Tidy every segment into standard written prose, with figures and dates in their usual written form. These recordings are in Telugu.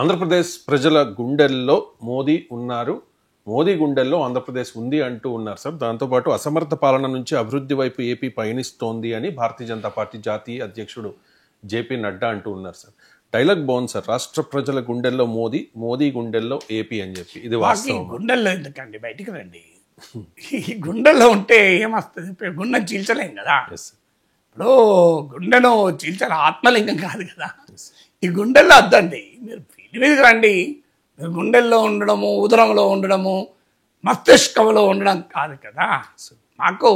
ఆంధ్రప్రదేశ్ ప్రజల గుండెల్లో మోదీ ఉన్నారు, మోదీ గుండెల్లో ఆంధ్రప్రదేశ్ ఉంది అంటూ ఉన్నారు సార్. దాంతోపాటు అసమర్థ పాలన నుంచి అభివృద్ధి వైపు ఏపీ పయనిస్తోంది అని భారతీయ జనతా పార్టీ జాతీయ అధ్యక్షుడు జేపీ నడ్డా అంటూ ఉన్నారు సార్. డైలాగ్ బాగుంది సార్, రాష్ట్ర ప్రజల గుండెల్లో మోదీ, మోదీ గుండెల్లో ఏపీ అని చెప్పి. ఇది వాస్తవం. గుండెల్లో ఎందుకండి, బయటికి రండి. ఈ గుండెల్లో ఉంటే ఏమొస్తుంది? గుండెను చీల్చలేం కదా. ఇప్పుడు గుండెను చీల్చాలి, ఆత్మలింగం కాదు కదా. ఈ గుండెల్లో వద్దండి, మీరు ఫీల్డ్ మీదకి రండి. మీరు గుండెల్లో ఉండడము, ఉదరంలో ఉండడము, మస్తిష్కంలో ఉండడం కాదు కదా. మాకు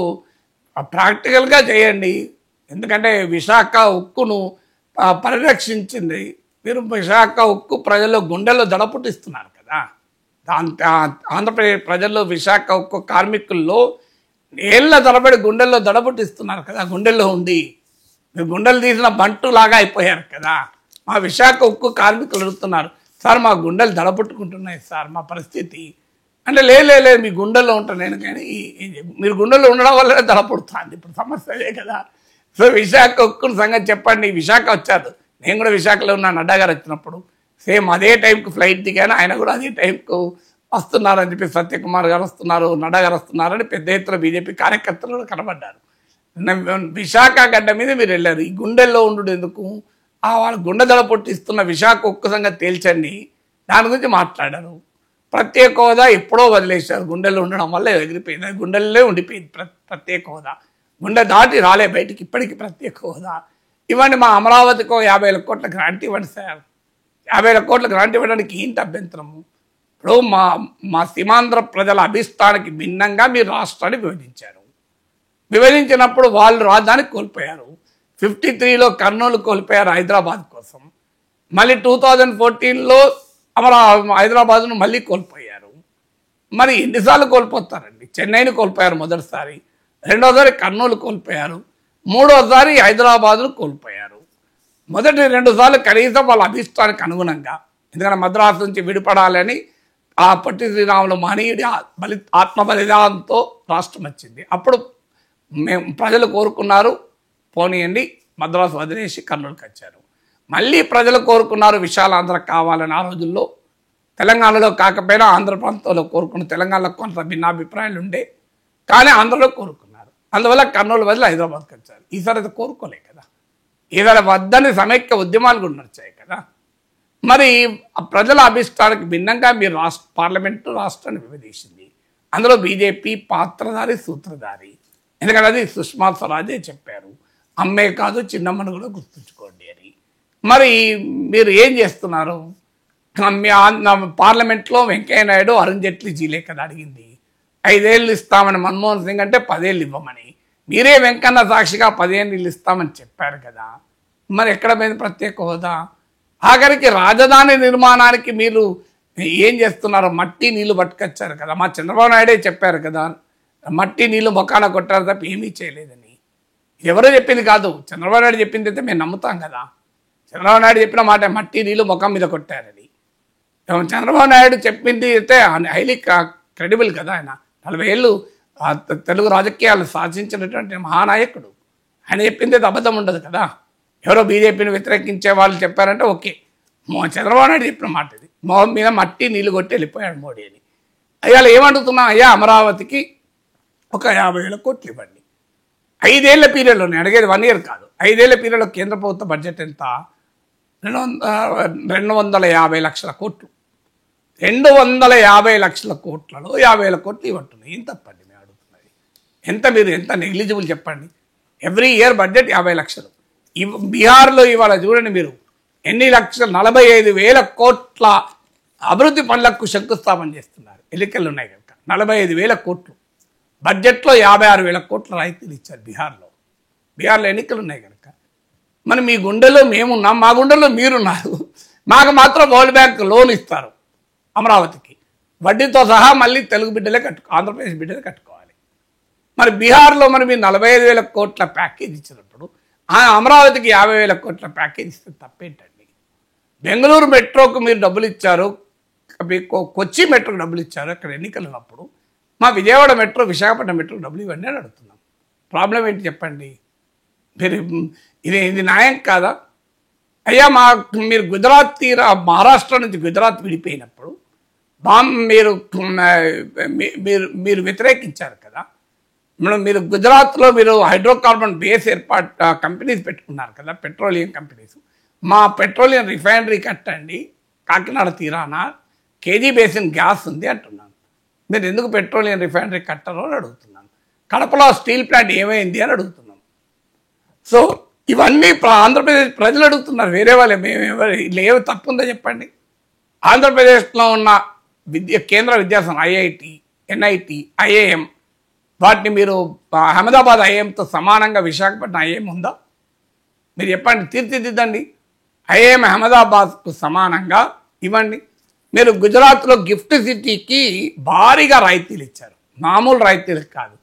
ప్రాక్టికల్గా చేయండి. ఎందుకంటే విశాఖ ఉక్కును పరిరక్షించింది మీరు. విశాఖ ఉక్కు ప్రజల్లో గుండెల్లో దడపుట్టిస్తున్నారు కదా. ఆంధ్రప్రదేశ్ ప్రజల్లో విశాఖ ఉక్కు కార్మికుల్లో ఏళ్ళ తరబడి గుండెల్లో దడపుట్టిస్తున్నారు కదా. గుండెల్లో ఉండి మీరు గుండెలు తీసిన బంటు లాగా అయిపోయారు కదా. మా విశాఖ ఉక్కు కార్మికులు అడుగుతున్నారు, సార్ మా గుండెలు దడపుట్టుకుంటున్నాయి సార్, మా పరిస్థితి అంటే లేదు మీ గుండెల్లో ఉంటాను నేను. కానీ మీరు గుండెల్లో ఉండడం వల్లనే దడపుడుతుంది. ఇప్పుడు సమస్య అదే కదా. సో విశాఖ ఉక్కుని సంగతి చెప్పండి. విశాఖ వచ్చారు, నేను కూడా విశాఖలో ఉన్నాను. నడ్డా గారు వచ్చినప్పుడు సేమ్ అదే టైంకి ఫ్లైట్ దిగాను, ఆయన కూడా అదే టైంకు వస్తున్నారని చెప్పి సత్యకుమార్ గారు వస్తున్నారు, నడ్డా గారు వస్తున్నారని పెద్ద ఎత్తున బీజేపీ కార్యకర్తలు కనబడ్డారు. విశాఖ గడ్డ మీద మీరు వెళ్ళారు. ఈ గుండెల్లో ఉండు ఎందుకు? వాళ్ళ గుండె దడ పొట్టిస్తున్న విశాఖ ఉక్కు సంగతి తేల్చండి, దాని గురించి మాట్లాడారు. ప్రత్యేక హోదా ఎప్పుడో వదిలేశారు, గుండెల్లో ఉండడం వల్ల ఎగిరిపోయింది. గుండెల్లో ఉండిపోయింది ప్రత్యేక హోదా. గుండె దాటి రాలే బయటికి ఇప్పటికీ ప్రత్యేక హోదా. ఇవ్వండి, మా అమరావతికో 50,000 కోట్ల గ్రాంట్ ఇవ్వండి సార్. 50,000 కోట్ల గ్రాంట్ ఇవ్వడానికి ఏంటి అభ్యంతరము? ఇప్పుడు మా సీమాంధ్ర ప్రజల అభిష్టానికి భిన్నంగా మీరు రాష్ట్రాన్ని విభజించారు. విభజించినప్పుడు వాళ్ళు రాజధాని కోల్పోయారు. 53లో కర్నూలు కోల్పోయారు హైదరాబాద్ కోసం. మళ్ళీ 2014లో హైదరాబాద్ను మళ్ళీ కోల్పోయారు. మరి ఎన్నిసార్లు కోల్పోతారండి? చెన్నైని కోల్పోయారు మొదటిసారి, రెండోసారి కర్నూలు కోల్పోయారు, మూడోసారి హైదరాబాద్ను కోల్పోయారు. మొదటి 2 సార్లు కనీసం వాళ్ళ అభిష్టానికి అనుగుణంగా, ఎందుకంటే మద్రాసు నుంచి విడిపడాలని ఆ పొట్టి శ్రీరాములు మహనీయుడి ఆత్మ బలిదానంతో రాష్ట్రం వచ్చింది. అప్పుడు ప్రజలు కోరుకున్నారు, పోనీయండి మద్రాసు వదిలేసి కర్నూలుకి వచ్చారు. మళ్ళీ ప్రజలు కోరుకున్నారు విశాలాంధ్ర కావాలని. ఆ రోజుల్లో తెలంగాణలో కాకపోయినా ఆంధ్ర ప్రాంతంలో కోరుకున్న, తెలంగాణలో కొంత భిన్నాభిప్రాయాలు ఉండే, కానీ ఆంధ్రలో కోరుకున్నారు. అందువల్ల కర్నూలు వదిలి హైదరాబాద్కి వచ్చారు. ఈసారి అది కోరుకోలే కదా. ఈసారి వద్దని సమైక్య ఉద్యమాలు కూడా నడిచాయి కదా. మరి ప్రజల అభిష్టానికి భిన్నంగా మీరు పార్లమెంటు రాష్ట్రాన్ని విభజించింది. అందులో బీజేపీ పాత్రధారి, సూత్రధారి. ఎందుకంటే అది సుష్మా స్వరాజే చెప్పారు, అమ్మే కాదు చిన్నమ్మను కూడా గుర్తుంచుకోండి అని. మరి మీరు ఏం చేస్తున్నారు? పార్లమెంట్లో వెంకయ్య నాయుడు, అరుణ్ జైట్లీ జీలే కదా అడిగింది. 5 ఏళ్ళు ఇస్తామని మన్మోహన్ సింగ్ అంటే 10 ఏళ్ళు ఇవ్వమని. మీరే వెంకన్న సాక్షిగా 15 ఏళ్ళు ఇస్తామని చెప్పారు కదా. మరి ఎక్కడ పోయింది ప్రత్యేక హోదా? ఆఖరికి రాజధాని నిర్మాణానికి మీరు ఏం చేస్తున్నారు? మట్టి నీళ్లు పట్టుకొచ్చారు కదా. మా చంద్రబాబు నాయుడే చెప్పారు కదా, మట్టి నీళ్లు మొక్కాన కొట్టారు తప్ప ఏమీ చేయలేదని. ఎవరో చెప్పింది కాదు, చంద్రబాబు నాయుడు చెప్పింది అయితే మేము నమ్ముతాం కదా. చంద్రబాబు నాయుడు చెప్పిన మాట మట్టి నీళ్లు ముఖం మీద కొట్టారని. చంద్రబాబు నాయుడు చెప్పింది అయితే హైలీ క్రెడిబుల్ కదా. ఆయన 40 ఏళ్ళు తెలుగు రాజకీయాలు శాసించినటువంటి మహానాయకుడు. ఆయన చెప్పింది అయితే అబద్ధం ఉండదు కదా. ఎవరో బీజేపీని వ్యతిరేకించే వాళ్ళు చెప్పారంటే ఓకే, చంద్రబాబు నాయుడు చెప్పిన మాట ఇది. మొహం మీద మట్టి నీళ్లు కొట్టి వెళ్ళిపోయాడు మోడీ అని. అయ్యా ఏమంటున్నాం? అయ్యా అమరావతికి ఒక 50,000 కోట్లు ఇవ్వండి. 5 ఏళ్ల పీరియడ్లో, నేను అడిగేది 1 ఇయర్ కాదు, 5 ఏళ్ల పీరియడ్లో కేంద్ర ప్రభుత్వ బడ్జెట్ ఎంత? 250 లక్షల కోట్లు. 250 లక్షల కోట్లలో 50,000 కోట్లు ఇవ్వంటున్నాయి. ఏం తప్పండి మేము అడుగుతున్నది? మీరు ఎంత నెగ్లిజిబుల్ చెప్పండి. ఎవ్రీ ఇయర్ బడ్జెట్ 50 లక్షలు. బీహార్లో ఇవాళ చూడండి మీరు ఎన్ని లక్షలు, 45,000 కోట్ల అభివృద్ధి పనులకు శంకుస్థాపన చేస్తున్నారు. ఎన్నికలు ఉన్నాయి కనుక 45,000 కోట్లు. బడ్జెట్లో 56,000 కోట్ల రాయితీలు ఇచ్చారు బీహార్లో ఎన్నికలు ఉన్నాయి కనుక. మరి మీ గుండెలో మేమున్నాం, మా గుండెలో మీరున్నారు. మాకు మాత్రం వరల్డ్ బ్యాంక్ లోన్ ఇస్తారు అమరావతికి, వడ్డీతో సహా. మళ్ళీ తెలుగు బిడ్డలే ఆంధ్రప్రదేశ్ బిడ్డలే కట్టుకోవాలి. మరి బీహార్లో మరి మీరు 45,000 కోట్ల ప్యాకేజ్ ఇచ్చినప్పుడు అమరావతికి 50,000 కోట్ల ప్యాకేజ్ ఇస్తే తప్పేంటండి? బెంగళూరు మెట్రోకు మీరు డబ్బులు ఇచ్చారు, కొచ్చి మెట్రోకి డబ్బులు ఇచ్చారు అక్కడ ఎన్నికలు ఉన్నప్పుడు. మా విజయవాడ మెట్రో, విశాఖపట్నం మెట్రోకి డబ్బులు ఇవ్వండి అని అడుగుతున్నాం. ప్రాబ్లం ఏంటి చెప్పండి? మీరు ఇది న్యాయం కాదా? అయ్యా మీరు మహారాష్ట్ర నుంచి గుజరాత్ విడిపోయినప్పుడు మీరు మీరు వ్యతిరేకించారు కదా. మీరు గుజరాత్లో మీరు హైడ్రోకార్బన్ బేస్ కంపెనీస్ పెట్టుకున్నారు కదా, పెట్రోలియం కంపెనీస్. మా పెట్రోలియం రిఫైనరీ కట్టండి, కాకినాడ తీరాన కేజీ బేసిన్ గ్యాస్ ఉంది అంటున్నాను. మీరు ఎందుకు పెట్రోలియం రిఫైనరీ కట్టరో అని అడుగుతున్నాను. కడపలో స్టీల్ ప్లాంట్ ఏమైంది అని అడుగుతున్నాను. సో ఇవన్నీ ఆంధ్రప్రదేశ్ ప్రజలు అడుగుతున్నారు, వేరే వాళ్ళే. ఏమి తప్పు ఉందో చెప్పండి. ఆంధ్రప్రదేశ్లో ఉన్న కేంద్ర విద్యాసంస్థ ఐఐటి, ఎన్ఐటి, ఐఏఎం, వాటిని మీరు అహ్మదాబాద్ ఐఏఎంతో సమానంగా విశాఖపట్నం ఐఏఎం ఉందా? మీరు చెప్పండి, తీర్చిదిద్దండి. ఐఏఎం అహ్మదాబాద్కు సమానంగా ఇవ్వండి. మీరు గుజరాత్లో గిఫ్ట్ సిటీకి భారీగా రాయితీలు ఇచ్చారు, మామూలు రాయితీలు కాదు.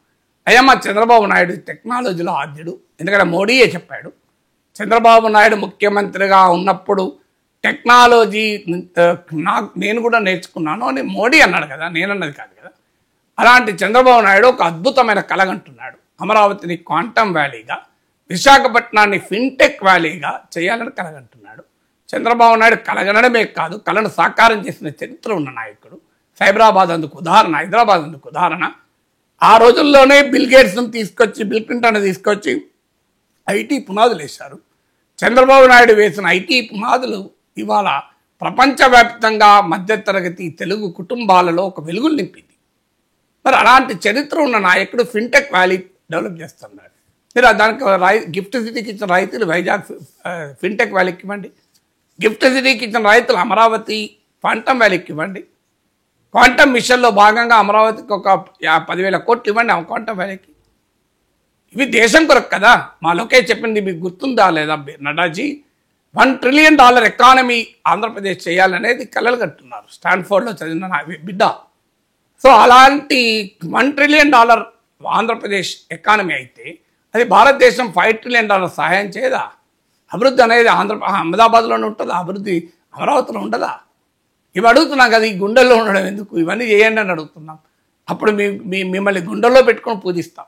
అయ్యా మా చంద్రబాబు నాయుడు టెక్నాలజీలో ఆద్యుడు, ఎందుకంటే మోడీయే చెప్పాడు. చంద్రబాబు నాయుడు ముఖ్యమంత్రిగా ఉన్నప్పుడు టెక్నాలజీ నేను కూడా నేర్చుకున్నాను అని మోడీ అన్నాడు కదా, నేనన్నది కాదు కదా. అలాంటి చంద్రబాబు నాయుడు ఒక అద్భుతమైన కలగంటున్నాడు, అమరావతిని క్వాంటమ్ వ్యాలీగా, విశాఖపట్నాన్ని ఫిన్టెక్ వ్యాలీగా చేయాలని కలగంటున్నాడు. చంద్రబాబు నాయుడు కలగనడమే కాదు, కళను సాకారం చేసిన చరిత్ర ఉన్న నాయకుడు. సైబరాబాద్ అందుకు ఉదాహరణ, హైదరాబాద్ అందుకు ఉదాహరణ. ఆ రోజుల్లోనే బిల్ క్లింటన్ తీసుకొచ్చి ఐటీ పునాదులు వేశారు. చంద్రబాబు నాయుడు వేసిన ఐటీ పునాదులు ఇవాళ ప్రపంచవ్యాప్తంగా మధ్యతరగతి తెలుగు కుటుంబాలలో ఒక వెలుగులు నింపింది. మరి అలాంటి చరిత్ర ఉన్న నాయకుడు ఫిన్టెక్ వ్యాలీ డెవలప్ చేస్తున్నాడు. మీరు దానికి గిఫ్ట్ సిటీకి ఇచ్చిన రైతులు వైజాగ్ ఫిన్టెక్ వ్యాలీకి ఇవ్వండి. గిఫ్ట్ సిటీకి ఇచ్చిన రైతులు అమరావతి క్వాంటమ్ వ్యాలీకి ఇవ్వండి. క్వాంటమ్ మిషన్లో భాగంగా అమరావతికి ఒక 10,000 కోట్లు ఇవ్వండి ఆ క్వాంటమ్ వ్యాలీకి. ఇవి దేశం కొరకు కదా. మా లోకేష్ చెప్పింది మీకు గుర్తుందా లేదా నడ్డాజీ? $1 ట్రిలియన్ ఎకానమీ ఆంధ్రప్రదేశ్ చేయాలనేది కలలు కట్టున్నారు స్టాన్ఫోర్డ్లో చదివిన నా బిడ్డ. సో అలాంటి $1 ట్రిలియన్ ఆంధ్రప్రదేశ్ ఎకానమీ అయితే అది భారతదేశం $5 ట్రిలియన్ సహాయం చేయదా? అభివృద్ధి అనేది అహ్మదాబాద్లోనే ఉంటుందా? అభివృద్ధి అమరావతిలో ఉండదా? ఇవి అడుగుతున్నాం కదా. ఈ గుండెల్లో ఉండడం ఎందుకు? ఇవన్నీ చేయండి అని అడుగుతున్నాం. అప్పుడు మిమ్మల్ని గుండెల్లో పెట్టుకొని పూజిస్తాం.